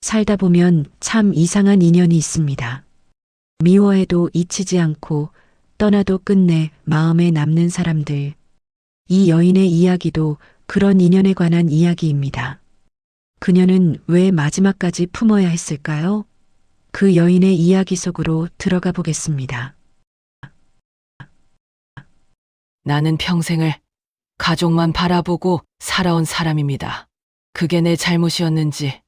살다 보면 참 이상한 인연이 있습니다. 미워해도 잊히지 않고 떠나도 끝내 마음에 남는 사람들. 이 여인의 이야기도 그런 인연에 관한 이야기입니다. 그녀는 왜 마지막까지 품어야 했을까요? 그 여인의 이야기 속으로 들어가 보겠습니다. 나는 평생을 가족만 바라보고 살아온 사람입니다. 그게 내 잘못이었는지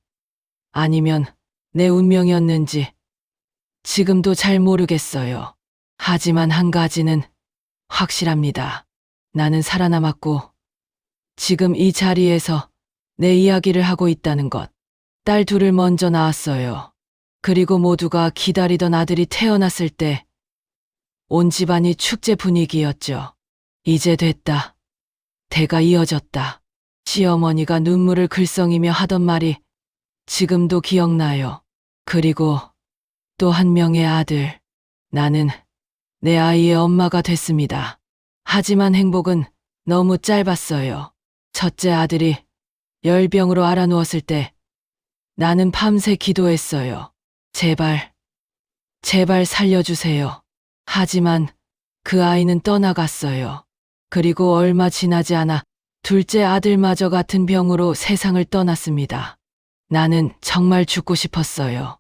아니면 내 운명이었는지 지금도 잘 모르겠어요. 하지만 한 가지는 확실합니다. 나는 살아남았고 지금 이 자리에서 내 이야기를 하고 있다는 것. 딸 둘을 먼저 낳았어요. 그리고 모두가 기다리던 아들이 태어났을 때 온 집안이 축제 분위기였죠. 이제 됐다. 대가 이어졌다. 시어머니가 눈물을 글썽이며 하던 말이 지금도 기억나요. 그리고 또 한 명의 아들. 나는 내 아이의 엄마가 됐습니다. 하지만 행복은 너무 짧았어요. 첫째 아들이 열병으로 앓아누웠을 때 나는 밤새 기도했어요. 제발, 제발 살려주세요. 하지만 그 아이는 떠나갔어요. 그리고 얼마 지나지 않아 둘째 아들마저 같은 병으로 세상을 떠났습니다. 나는 정말 죽고 싶었어요.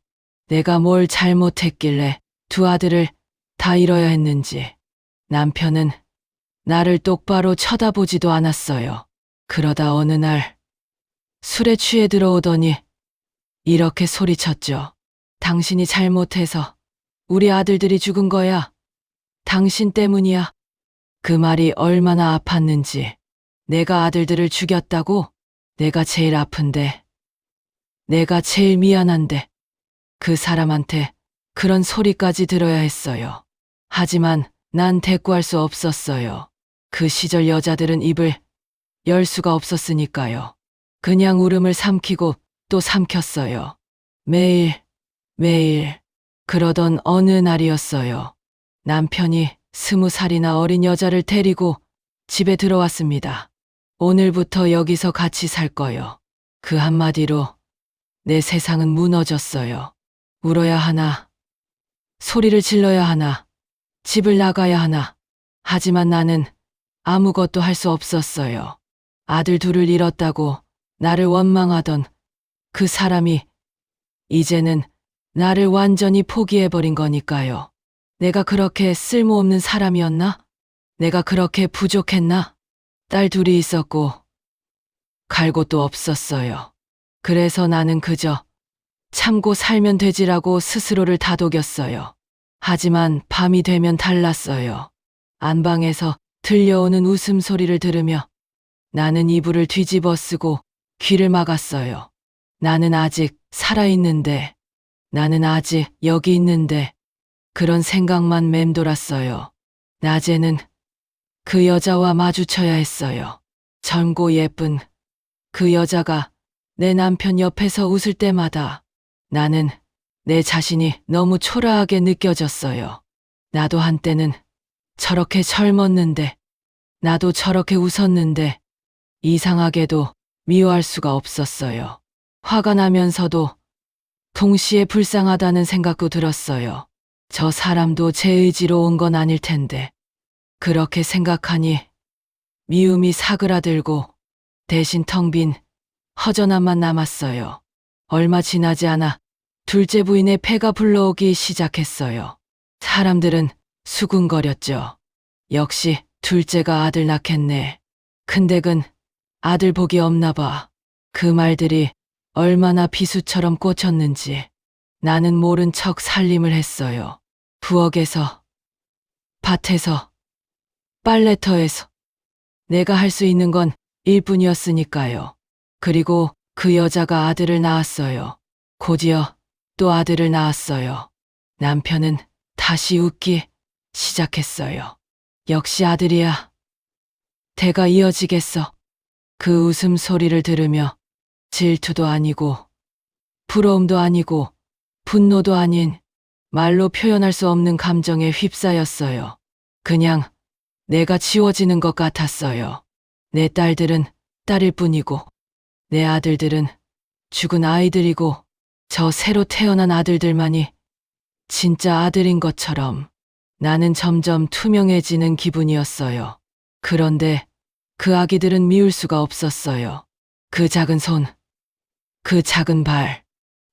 내가 뭘 잘못했길래 두 아들을 다 잃어야 했는지. 남편은 나를 똑바로 쳐다보지도 않았어요. 그러다 어느 날 술에 취해 들어오더니 이렇게 소리쳤죠. 당신이 잘못해서 우리 아들들이 죽은 거야. 당신 때문이야. 그 말이 얼마나 아팠는지. 내가 아들들을 죽였다고? 내가 제일 아픈데. 내가 제일 미안한데. 그 사람한테 그런 소리까지 들어야 했어요. 하지만 난 대꾸할 수 없었어요. 그 시절 여자들은 입을 열 수가 없었으니까요. 그냥 울음을 삼키고 또 삼켰어요. 매일, 매일. 그러던 어느 날이었어요. 남편이 20살이나 어린 여자를 데리고 집에 들어왔습니다. 오늘부터 여기서 같이 살 거요. 그 한마디로 내 세상은 무너졌어요. 울어야 하나, 소리를 질러야 하나, 집을 나가야 하나. 하지만 나는 아무것도 할 수 없었어요. 아들 둘을 잃었다고 나를 원망하던 그 사람이 이제는 나를 완전히 포기해버린 거니까요. 내가 그렇게 쓸모없는 사람이었나? 내가 그렇게 부족했나? 딸 둘이 있었고 갈 곳도 없었어요. 그래서 나는 그저 참고 살면 되지라고 스스로를 다독였어요. 하지만 밤이 되면 달랐어요. 안방에서 들려오는 웃음소리를 들으며 나는 이불을 뒤집어 쓰고 귀를 막았어요. 나는 아직 살아있는데, 나는 아직 여기 있는데, 그런 생각만 맴돌았어요. 낮에는 그 여자와 마주쳐야 했어요. 젊고 예쁜 그 여자가 내 남편 옆에서 웃을 때마다 나는 내 자신이 너무 초라하게 느껴졌어요. 나도 한때는 저렇게 젊었는데, 나도 저렇게 웃었는데, 이상하게도 미워할 수가 없었어요. 화가 나면서도 동시에 불쌍하다는 생각도 들었어요. 저 사람도 제 의지로 온 건 아닐 텐데. 그렇게 생각하니 미움이 사그라들고 대신 텅 빈 허전함만 남았어요. 얼마 지나지 않아 둘째 부인의 폐가 불러오기 시작했어요. 사람들은 수군거렸죠. 역시 둘째가 아들 낳겠네. 큰댁은 아들 복이 없나 봐. 그 말들이 얼마나 비수처럼 꽂혔는지 나는 모른 척 살림을 했어요. 부엌에서, 밭에서, 빨래터에서. 내가 할 수 있는 건 일뿐이었으니까요. 그리고 그 여자가 아들을 낳았어요. 곧이어 또 아들을 낳았어요. 남편은 다시 웃기 시작했어요. 역시 아들이야. 대가 이어지겠어. 그 웃음소리를 들으며 질투도 아니고 부러움도 아니고 분노도 아닌 말로 표현할 수 없는 감정에 휩싸였어요. 그냥 내가 지워지는 것 같았어요. 내 딸들은 딸일 뿐이고 내 아들들은 죽은 아이들이고 저 새로 태어난 아들들만이 진짜 아들인 것처럼 나는 점점 투명해지는 기분이었어요. 그런데 그 아기들은 미울 수가 없었어요. 그 작은 손, 그 작은 발.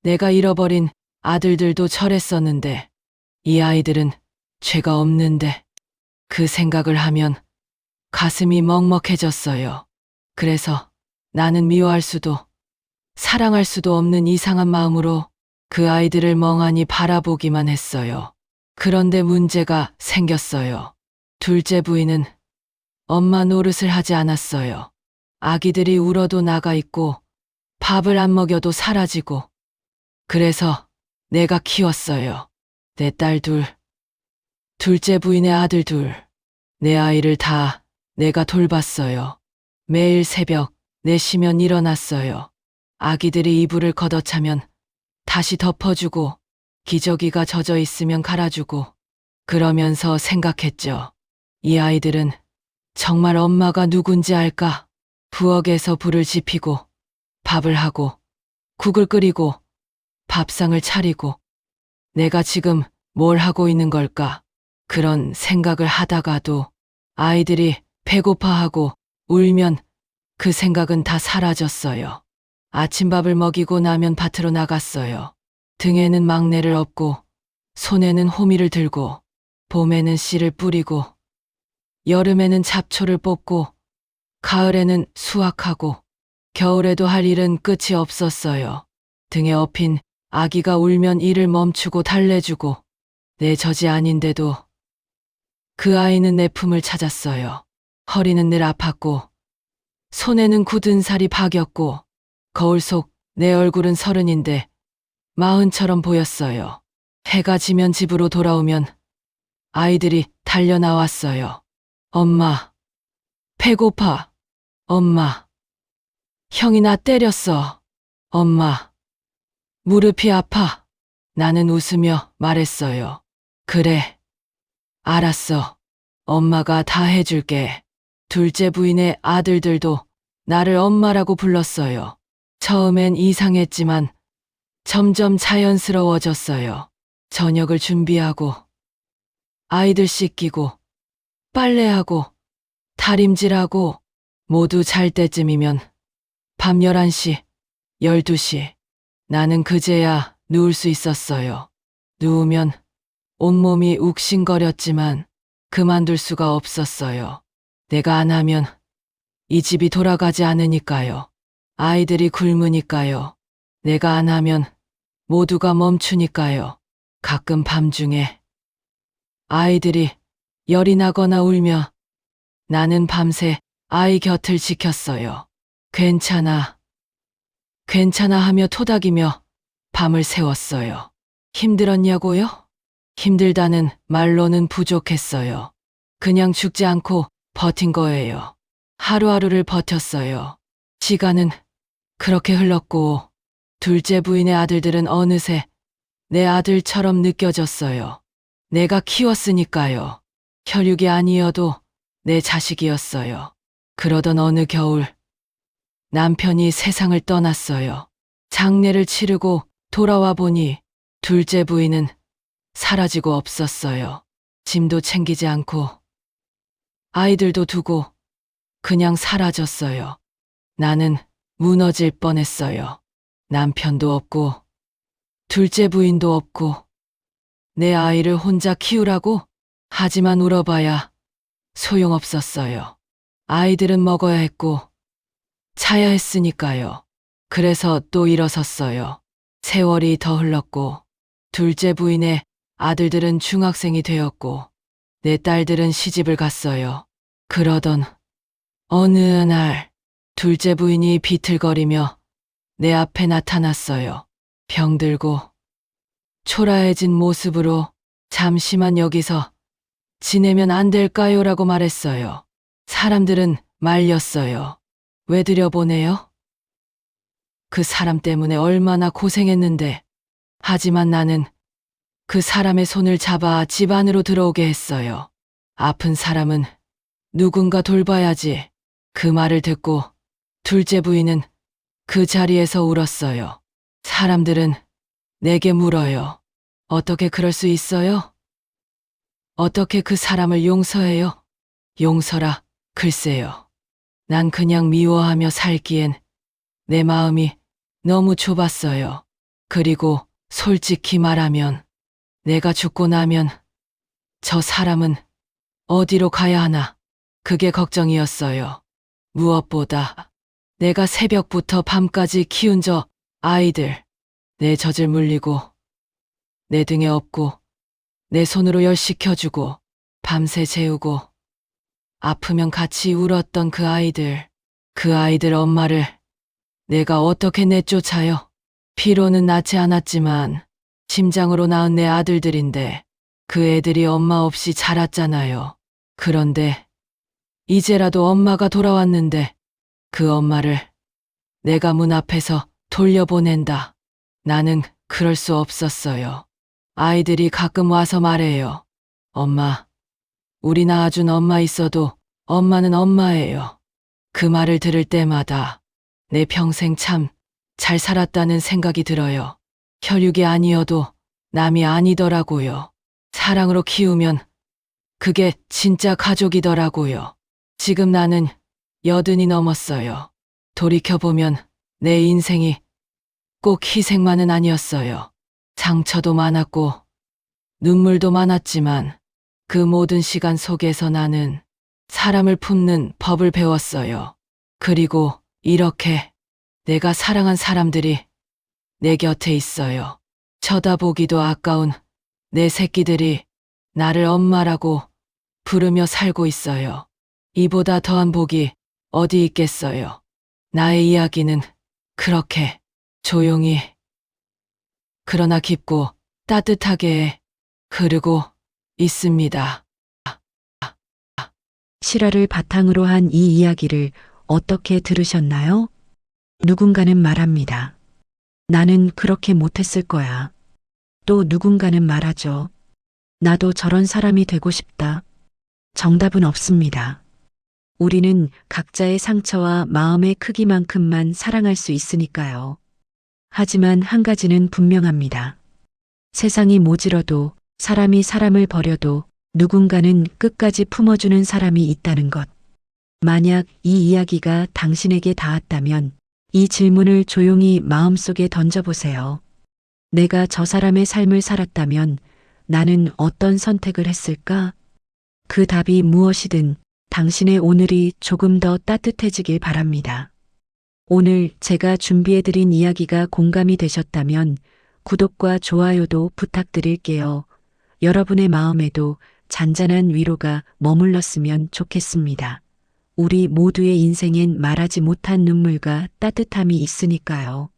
내가 잃어버린 아들들도 저랬었는데 이 아이들은 죄가 없는데 그 생각을 하면 가슴이 먹먹해졌어요. 그래서 나는 미워할 수도 사랑할 수도 없는 이상한 마음으로 그 아이들을 멍하니 바라보기만 했어요. 그런데 문제가 생겼어요. 둘째 부인은 엄마 노릇을 하지 않았어요. 아기들이 울어도 나가 있고 밥을 안 먹여도 사라지고 그래서 내가 키웠어요. 내 딸 둘, 둘째 부인의 아들 둘, 내 아이를 다 내가 돌봤어요. 매일 새벽 4시면 일어났어요. 아기들이 이불을 걷어차면 다시 덮어주고 기저귀가 젖어 있으면 갈아주고 그러면서 생각했죠. 이 아이들은 정말 엄마가 누군지 알까? 부엌에서 불을 지피고 밥을 하고 국을 끓이고 밥상을 차리고 내가 지금 뭘 하고 있는 걸까? 그런 생각을 하다가도 아이들이 배고파하고 울면 그 생각은 다 사라졌어요. 아침밥을 먹이고 나면 밭으로 나갔어요. 등에는 막내를 업고 손에는 호미를 들고 봄에는 씨를 뿌리고 여름에는 잡초를 뽑고 가을에는 수확하고 겨울에도 할 일은 끝이 없었어요. 등에 업힌 아기가 울면 일을 멈추고 달래주고 내 젖이 아닌데도 그 아이는 내 품을 찾았어요. 허리는 늘 아팠고 손에는 굳은 살이 박였고 거울 속 내 얼굴은 30인데 40처럼 보였어요. 해가 지면 집으로 돌아오면 아이들이 달려 나왔어요. 엄마, 배고파. 엄마, 형이 나 때렸어. 엄마, 무릎이 아파. 나는 웃으며 말했어요. 그래, 알았어. 엄마가 다 해줄게. 둘째 부인의 아들들도 나를 엄마라고 불렀어요. 처음엔 이상했지만 점점 자연스러워졌어요. 저녁을 준비하고 아이들 씻기고 빨래하고 다림질하고 모두 잘 때쯤이면 밤 11시, 12시 나는 그제야 누울 수 있었어요. 누우면 온몸이 욱신거렸지만 그만둘 수가 없었어요. 내가 안 하면 이 집이 돌아가지 않으니까요. 아이들이 굶으니까요. 내가 안 하면 모두가 멈추니까요. 가끔 밤중에 아이들이 열이 나거나 울며 나는 밤새 아이 곁을 지켰어요. 괜찮아, 괜찮아 하며 토닥이며 밤을 새웠어요. 힘들었냐고요? 힘들다는 말로는 부족했어요. 그냥 죽지 않고 버틴 거예요. 하루하루를 버텼어요. 시간은 그렇게 흘렀고 둘째 부인의 아들들은 어느새 내 아들처럼 느껴졌어요. 내가 키웠으니까요. 혈육이 아니어도 내 자식이었어요. 그러던 어느 겨울 남편이 세상을 떠났어요. 장례를 치르고 돌아와 보니 둘째 부인은 사라지고 없었어요. 짐도 챙기지 않고 아이들도 두고 그냥 사라졌어요. 나는 무너질 뻔했어요. 남편도 없고 둘째 부인도 없고 내 아이를 혼자 키우라고? 하지만 울어봐야 소용없었어요. 아이들은 먹어야 했고 자야 했으니까요. 그래서 또 일어섰어요. 세월이 더 흘렀고 둘째 부인의 아들들은 중학생이 되었고 내 딸들은 시집을 갔어요. 그러던 어느 날 둘째 부인이 비틀거리며 내 앞에 나타났어요. 병들고 초라해진 모습으로 잠시만 여기서 지내면 안 될까요? 라고 말했어요. 사람들은 말렸어요. 왜 들여보내요? 그 사람 때문에 얼마나 고생했는데. 하지만 나는 그 사람의 손을 잡아 집 안으로 들어오게 했어요. 아픈 사람은 누군가 돌봐야지. 그 말을 듣고 둘째 부인은 그 자리에서 울었어요. 사람들은 내게 물어요. 어떻게 그럴 수 있어요? 어떻게 그 사람을 용서해요? 용서라, 글쎄요. 난 그냥 미워하며 살기엔 내 마음이 너무 좁았어요. 그리고 솔직히 말하면 내가 죽고 나면 저 사람은 어디로 가야 하나? 그게 걱정이었어요. 무엇보다 내가 새벽부터 밤까지 키운 저 아이들, 내 젖을 물리고 내 등에 업고 내 손으로 열 식혀주고 밤새 재우고 아프면 같이 울었던 그 아이들 엄마를 내가 어떻게 내쫓아요? 피로는 낳지 않았지만 심장으로 낳은 내 아들들인데 그 애들이 엄마 없이 자랐잖아요. 그런데 이제라도 엄마가 돌아왔는데 그 엄마를 내가 문 앞에서 돌려보낸다. 나는 그럴 수 없었어요. 아이들이 가끔 와서 말해요. 엄마, 우리 낳아준 엄마 있어도 엄마는 엄마예요. 그 말을 들을 때마다 내 평생 참 잘 살았다는 생각이 들어요. 혈육이 아니어도 남이 아니더라고요. 사랑으로 키우면 그게 진짜 가족이더라고요. 지금 나는 80이 넘었어요. 돌이켜보면 내 인생이 꼭 희생만은 아니었어요. 상처도 많았고 눈물도 많았지만 그 모든 시간 속에서 나는 사람을 품는 법을 배웠어요. 그리고 이렇게 내가 사랑한 사람들이 내 곁에 있어요. 쳐다보기도 아까운 내 새끼들이 나를 엄마라고 부르며 살고 있어요. 이보다 더한 복이 어디 있겠어요. 나의 이야기는 그렇게 조용히 그러나 깊고 따뜻하게 흐르고 있습니다. 실화를 바탕으로 한 이 이야기를 어떻게 들으셨나요? 누군가는 말합니다. 나는 그렇게 못했을 거야. 또 누군가는 말하죠. 나도 저런 사람이 되고 싶다. 정답은 없습니다. 우리는 각자의 상처와 마음의 크기만큼만 사랑할 수 있으니까요. 하지만 한 가지는 분명합니다. 세상이 모질어도 사람이 사람을 버려도 누군가는 끝까지 품어주는 사람이 있다는 것. 만약 이 이야기가 당신에게 닿았다면 이 질문을 조용히 마음속에 던져보세요. 내가 저 사람의 삶을 살았다면 나는 어떤 선택을 했을까? 그 답이 무엇이든 당신의 오늘이 조금 더 따뜻해지길 바랍니다. 오늘 제가 준비해드린 이야기가 공감이 되셨다면 구독과 좋아요도 부탁드릴게요. 여러분의 마음에도 잔잔한 위로가 머물렀으면 좋겠습니다. 우리 모두의 인생엔 말하지 못한 눈물과 따뜻함이 있으니까요.